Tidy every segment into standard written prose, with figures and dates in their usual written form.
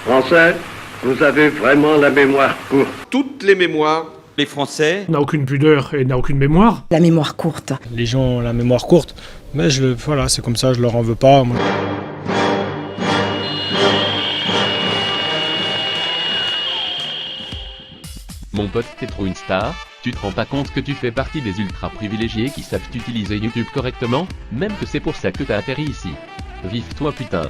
Français, vous avez vraiment la mémoire courte. Toutes les mémoires. Les Français n'a aucune pudeur et n'a aucune mémoire. La mémoire courte. Les gens ont la mémoire courte, mais voilà, c'est comme ça, je leur en veux pas. Moi. Mon pote, t'es trop une star. Tu te rends pas compte que tu fais partie des ultra privilégiés qui savent utiliser YouTube correctement, même que c'est pour ça que t'as atterri ici. Vive toi putain.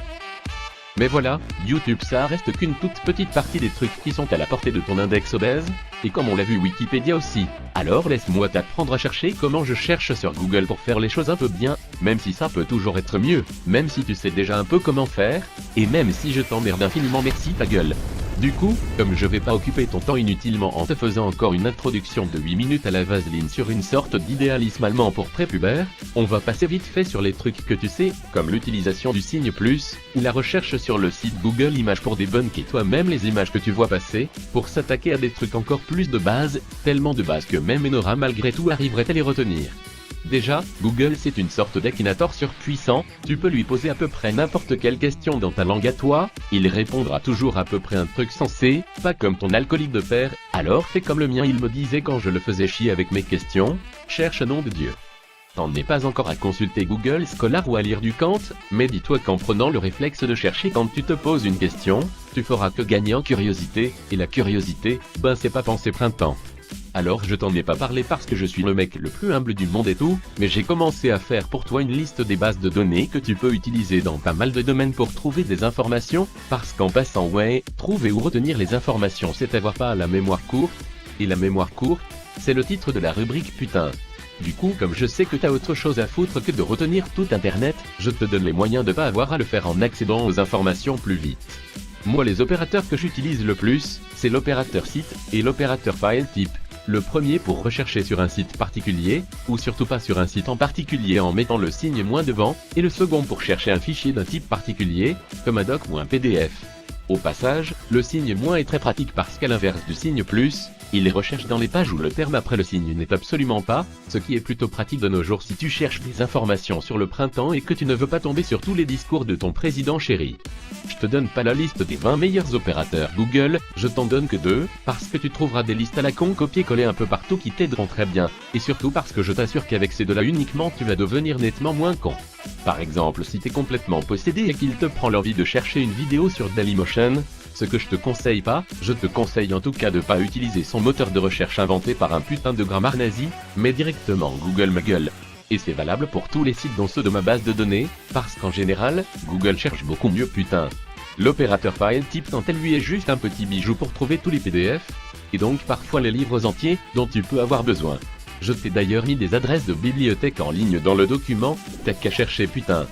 Mais voilà, YouTube ça reste qu'une toute petite partie des trucs qui sont à la portée de ton index obèse, et comme on l'a vu Wikipédia aussi. Alors laisse-moi t'apprendre à chercher comment je cherche sur Google pour faire les choses un peu bien, même si ça peut toujours être mieux, même si tu sais déjà un peu comment faire, et même si je t'emmerde infiniment, merci ta gueule. Du coup, comme je vais pas occuper ton temps inutilement en te faisant encore une introduction de 8 minutes à la vaseline sur une sorte d'idéalisme allemand pour prépubère, on va passer vite fait sur les trucs que tu sais, comme l'utilisation du signe plus, ou la recherche sur le site Google Images pour débunker toi-même les images que tu vois passer, pour s'attaquer à des trucs encore plus de base, tellement de base que même Enora malgré tout arriverait à les retenir. Déjà, Google c'est une sorte d'Akinator surpuissant, tu peux lui poser à peu près n'importe quelle question dans ta langue à toi, il répondra toujours à peu près un truc sensé, pas comme ton alcoolique de père, alors fais comme le mien il me disait quand je le faisais chier avec mes questions, cherche nom de Dieu. T'en es pas encore à consulter Google Scholar ou à lire du Kant, mais dis-toi qu'en prenant le réflexe de chercher quand tu te poses une question, tu feras que gagner en curiosité, et la curiosité, ben c'est pas penser printemps. Alors je t'en ai pas parlé parce que je suis le mec le plus humble du monde et tout, mais j'ai commencé à faire pour toi une liste des bases de données que tu peux utiliser dans pas mal de domaines pour trouver des informations, parce qu'en passant ouais, trouver ou retenir les informations c'est avoir pas la mémoire courte, et la mémoire courte, c'est le titre de la rubrique putain. Du coup comme je sais que t'as autre chose à foutre que de retenir tout internet, je te donne les moyens de pas avoir à le faire en accédant aux informations plus vite. Moi les opérateurs que j'utilise le plus, c'est l'opérateur site et l'opérateur file type. Le premier pour rechercher sur un site particulier, ou surtout pas sur un site en particulier en mettant le signe moins devant, et le second pour chercher un fichier d'un type particulier, comme un doc ou un PDF. Au passage, le signe moins est très pratique parce qu'à l'inverse du signe plus, il les recherche dans les pages où le terme après le signe n'est absolument pas, ce qui est plutôt pratique de nos jours si tu cherches des informations sur le printemps et que tu ne veux pas tomber sur tous les discours de ton président chéri. Je te donne pas la liste des 20 meilleurs opérateurs Google, je t'en donne que 2, parce que tu trouveras des listes à la con copier-coller un peu partout qui t'aideront très bien, et surtout parce que je t'assure qu'avec ces deux-là uniquement tu vas devenir nettement moins con. Par exemple si t'es complètement possédé et qu'il te prend l'envie de chercher une vidéo sur Dailymotion, ce que je te conseille pas, je te conseille en tout cas de pas utiliser son moteur de recherche inventé par un putain de grammaire nazi, mais directement Google ma gueule. Et c'est valable pour tous les sites dont ceux de ma base de données, parce qu'en général, Google cherche beaucoup mieux putain. L'opérateur file type quant à lui est juste un petit bijou pour trouver tous les PDF, et donc parfois les livres entiers dont tu peux avoir besoin. Je t'ai d'ailleurs mis des adresses de bibliothèques en ligne dans le document, t'as qu'à chercher putain.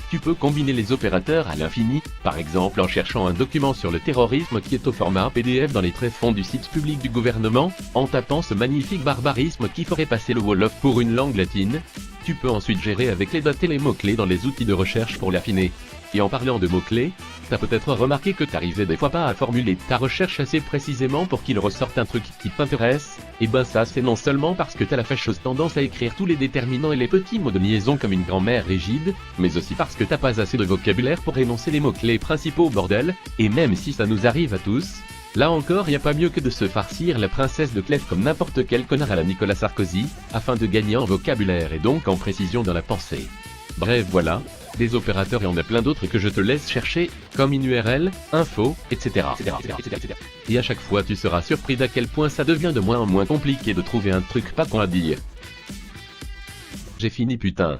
Tu peux combiner les opérateurs à l'infini, par exemple en cherchant un document sur le terrorisme qui est au format PDF dans les tréfonds du site public du gouvernement, en tapant ce magnifique barbarisme qui ferait passer le Wolof pour une langue latine. Tu peux ensuite gérer avec les dates et les mots-clés dans les outils de recherche pour l'affiner. Et en parlant de mots-clés, t'as peut-être remarqué que t'arrivais des fois pas à formuler ta recherche assez précisément pour qu'il ressorte un truc qui t'intéresse, et ben ça c'est non seulement parce que t'as la fâcheuse tendance à écrire tous les déterminants et les petits mots de liaison comme une grand-mère rigide, mais aussi parce que t'as pas assez de vocabulaire pour énoncer les mots-clés principaux bordel, et même si ça nous arrive à tous, là encore y a pas mieux que de se farcir la princesse de Clèves comme n'importe quel connard à la Nicolas Sarkozy, afin de gagner en vocabulaire et donc en précision dans la pensée. Bref voilà, des opérateurs et on a plein d'autres que je te laisse chercher, comme une URL, info, etc. Et à chaque fois tu seras surpris d'à quel point ça devient de moins en moins compliqué de trouver un truc pas con à dire. J'ai fini putain.